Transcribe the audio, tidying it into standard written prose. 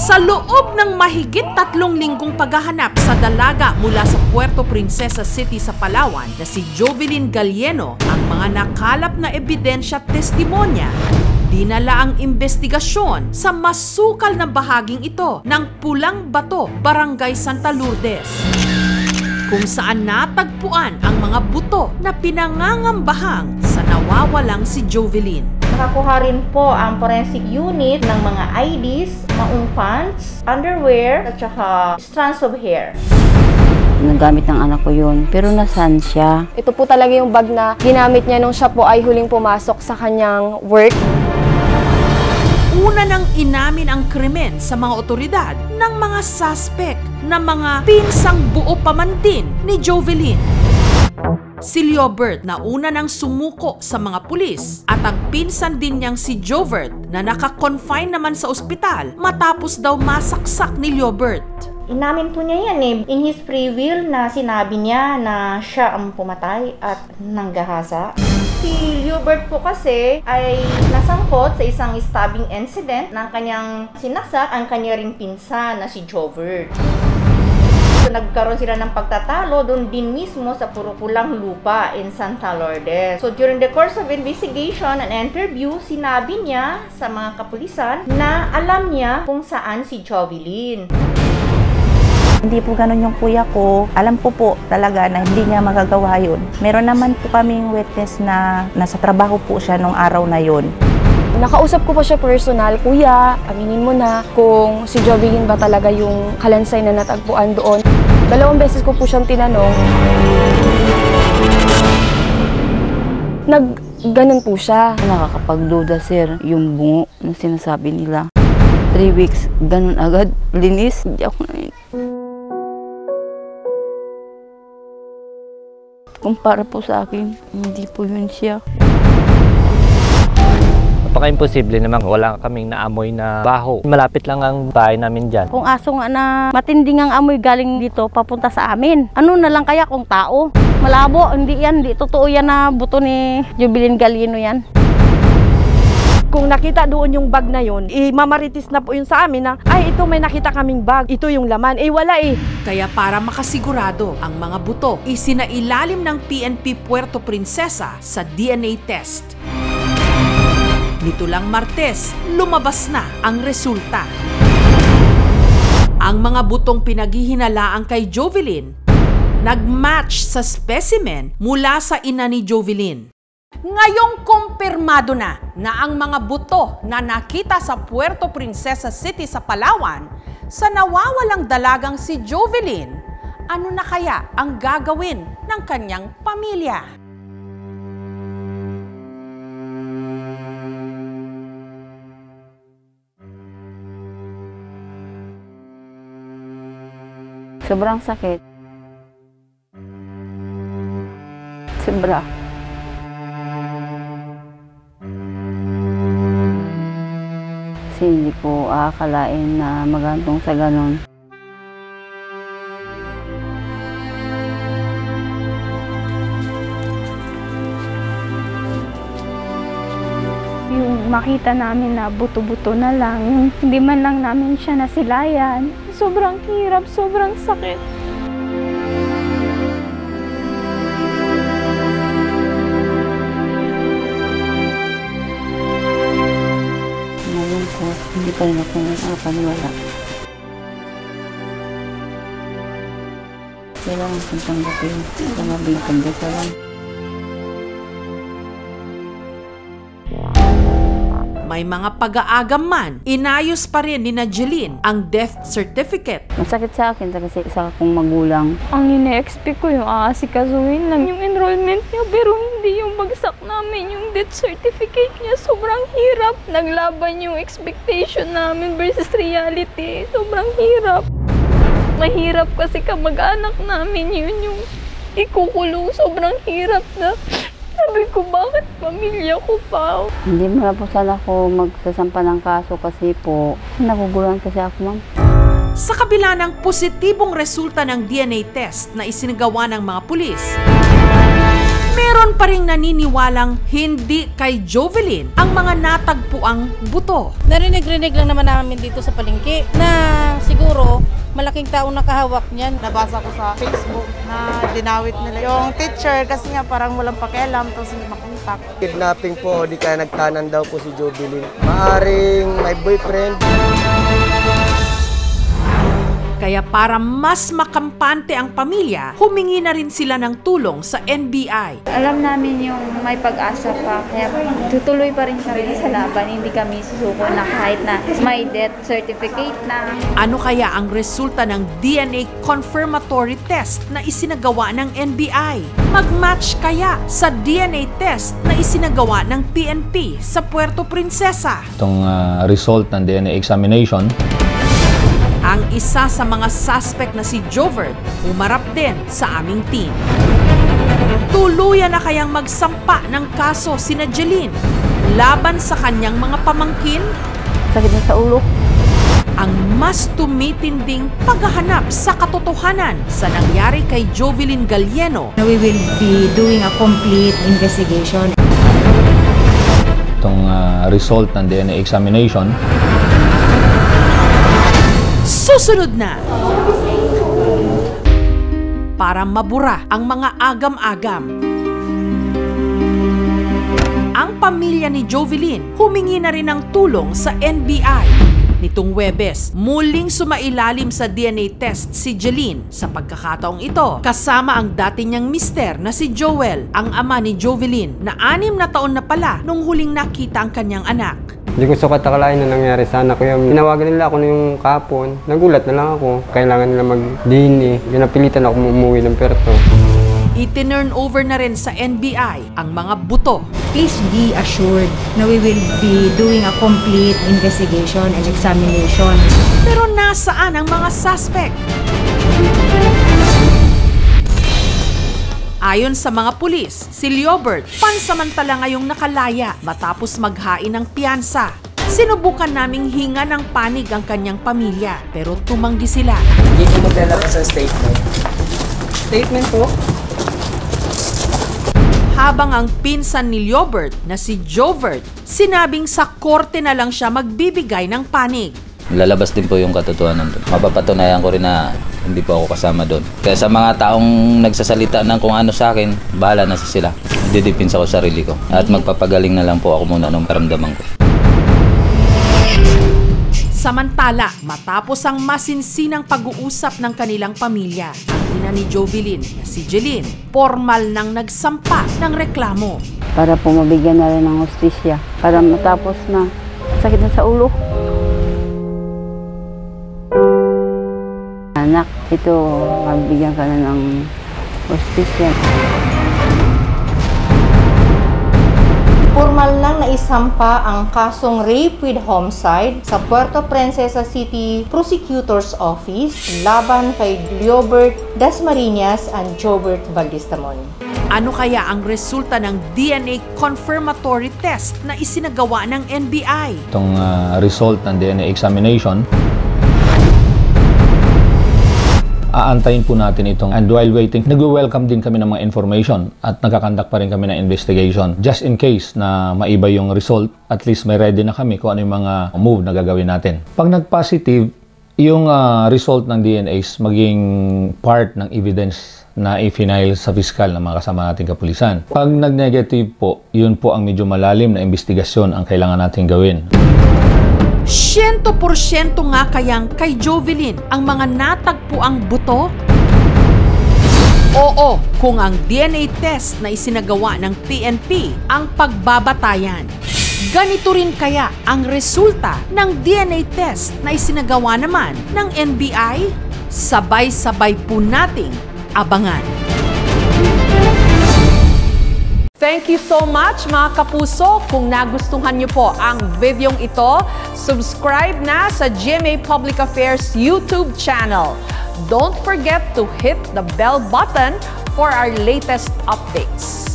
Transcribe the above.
Sa loob ng mahigit 3 linggong paghahanap sa dalaga mula sa Puerto Princesa City sa Palawan na si Jovelyn Galieno, ang mga nakalap na ebidensya at testimonya, dinala ang investigasyon sa masukal na bahaging ito ng Pulang Bato, Barangay Santa Lourdes, kung saan natagpuan ang mga buto na pinangangambahang sa nawawalang si Jovelyn. Nakakuha rin po ang forensic unit ng mga IDs, maong pants, underwear, at saka strands of hair. Nagamit ng anak ko yun, pero nasaan siya? Ito po talaga yung bag na ginamit niya nung siya po ay huling pumasok sa kanyang work. Una nang inamin ang krimen sa mga otoridad ng mga suspect na mga pinsang buo pamantin ni Jovelyn. Si Liobert na una nang sumuko sa mga pulis at ang pinsan din niyang si Jovert na naka-confine naman sa ospital matapos daw masaksak ni Liobert. Inamin po niya yan in his free will na sinabi niya na siya ang pumatay at nanggahasa. Si Liobert po kasi ay nasangkot sa isang stabbing incident ng kanyang sinaksak ang kanya ring pinsan na si Jovert. So, nagkaroon sila ng pagtatalo doon din mismo sa Pulang Lupa in Santa Lourdes. So during the course of investigation and interview, sinabi niya sa mga kapulisan na alam niya kung saan si Jovelyn. Hindi po ganun yung kuya ko. Alam ko po talaga na hindi niya magagawa yun. Meron naman po kaming witness na nasa trabaho po siya nung araw na yun. Nakausap ko pa siya personal, kuya, aminin mo na kung si Jovelyn ba talaga yung kalansay na natagpuan doon. 2 beses ko po siyang tinanong. Ganun po siya. Nakakapagduda, sir, yung bungo na sinasabi nila. 3 weeks, ganun agad, linis. Hindi ako na. Kumpara po sa akin, hindi po yun siya. Napaka-imposible naman, wala kaming naamoy na baho. Malapit lang ang bahay namin dyan. Kung aso nga na matinding ang amoy galing dito papunta sa amin, ano na lang kaya kung tao? Malabo, hindi totoo yan na buto ni Jovelyn Galieno yan. Kung nakita doon yung bag na yun, mamaritis na po yun sa amin na, ay, ito may nakita kaming bag, ito yung laman. Wala eh. Kaya para makasigurado, ang mga buto isinailalim ng PNP Puerto Princesa sa DNA test. Nito lang Martes, lumabas na ang resulta. Ang mga butong pinaghihinalaang kay Jovelyn, nag-match sa specimen mula sa ina ni Jovelyn. Ngayong kumpirmado na ang mga buto na nakita sa Puerto Princesa City sa Palawan sa nawawalang dalagang si Jovelyn, ano na kaya ang gagawin ng kanyang pamilya? Sobrang sakit. Sobra. Kasi hindi ko aakalain na magantong sa ganon. Yung makita namin na buto-buto na lang, hindi man lang namin siya nasilayan. Sobrang hirap, sobrang sakit. Hindi pa rin ako nakakaniwala. Kailangan kong tanggapin sa mabing pagdasalan. May mga pag-aagam man, inayos pa rin ni Jeline ang death certificate. Masakit sa akin kasi isa akong magulang. Ang ine-expect ko yung aasikasuhin lang yung enrollment niya, pero hindi yung bagsak namin yung death certificate niya. Sobrang hirap. Naglaban yung expectation namin versus reality. Sobrang hirap. Mahirap kasi kamag-anak namin yun yung ikukulong. Sobrang hirap na. Sabi ko, bakit pamilya ko pa? Hindi mo na po sana ako magsasampa ng kaso kasi po naguguluhan kasi ako, ma'am. Sa kabila ng positibong resulta ng DNA test na isinagawa ng mga pulis, Meron pa ring naniniwalang hindi kay Jovelyn ang mga natagpuang buto. Narinig-rinig lang naman namin dito sa palengke na siguro malaking taong nakahawak niyan. Nabasa ko sa Facebook na dinawit nila yung teacher kasi nga parang walang pakialam tapos hindi makontak. Kidnapping po, di kaya nagtanan daw po si Jovelyn. Maaring may boyfriend. Kaya para mas makampante ang pamilya, humingi na rin sila ng tulong sa NBI. Alam namin yung may pag-asa pa, kaya tutuloy pa rin kami sa laban. Hindi kami susuko na kahit na may death certificate na. Ano kaya ang resulta ng DNA confirmatory test na isinagawa ng NBI? Mag-match kaya sa DNA test na isinagawa ng PNP sa Puerto Princesa? Itong result ng DNA examination, ang isa sa mga suspect na si Jovert umarap din sa aming team. Tuluyan na kayang magsampa ng kaso sina Jeline laban sa kanyang mga pamangkin? Sakit na sa ulo. Ang mas tumitinding paghahanap sa katotohanan sa nangyari kay Jovelyn Galieno. We will be doing a complete investigation. Itong result ng DNA examination, susunod na! Para mabura ang mga agam-agam. Ang pamilya ni Jovelyn humingi na rin ng tulong sa NBI. Nitong Huwebes, muling sumailalim sa DNA test si Jeline. Sa pagkakataong ito, kasama ang dati niyang mister na si Joel, ang ama ni Jovelyn, na 6 na taon na pala nung huling nakita ang kanyang anak. Hindi ko sukat akalain na nangyari sa anak ko yun. Tinawagan nila ako yung kahapon. Nagulat na lang ako. Kailangan nila mag-DNA. Napilitan ako umuwi ng Puerto. Itinurn over na rin sa NBI ang mga buto. Please be assured na we will be doing a complete investigation and examination. Pero nasaan ang mga suspect? Ayon sa mga pulis, si Liobert pansamantala ngayong nakalaya matapos maghain ng piyansa. Sinubukan naming hinga ng panig ang kanyang pamilya pero tumanggi sila. Hindi ko maglalabas ang statement. Statement po? Habang ang pinsan ni Liobert na si Jovert, sinabing sa korte na lang siya magbibigay ng panig. Lalabas din po yung katotohanan doon. Mapapatunayan ko rin na hindi po ako kasama doon. Kaya sa mga taong nagsasalita ng kung ano sa akin, bahala na sila. Didipinsa ko sarili ko. At magpapagaling na lang po ako muna nung karamdaman ko. Samantala, matapos ang masinsinang pag-uusap ng kanilang pamilya, ang ina ni Jovelyn na si Jeline, formal nang nagsampa ng reklamo. Para po mabigyan na rin ng hustisya. Para matapos na sakit na sa ulo. Anak, ito, mabigyan ka na ng hustisya. Formal nang naisampa ang kasong rape with homicide sa Puerto Princesa City Prosecutor's Office laban kay Liobert Dasmariñas and Jovert Valdistamon. Ano kaya ang resulta ng DNA confirmatory test na isinagawa ng NBI? Itong result ng DNA examination, aantayin po natin itong, and while waiting, nag-welcome din kami ng mga information at nagkakandak pa rin kami ng investigation. Just in case na maiba yung result, at least may ready na kami kung ano yung mga move na gagawin natin. Pag nag-positive, yung result ng DNAs maging part ng evidence na i-file sa piskal ng mga kasama nating kapulisan. Pag nag-negative po, yun po ang medyo malalim na investigasyon ang kailangan natin gawin. 100% nga kayang kay Jovelyn ang mga natagpuang buto? Oo, kung ang DNA test na isinagawa ng PNP ang pagbabatayan. Ganito rin kaya ang resulta ng DNA test na isinagawa naman ng NBI? Sabay-sabay po nating abangan. Thank you so much mga kapuso. Kung nagustuhan niyo po ang videong ito, subscribe na sa GMA Public Affairs YouTube channel. Don't forget to hit the bell button for our latest updates.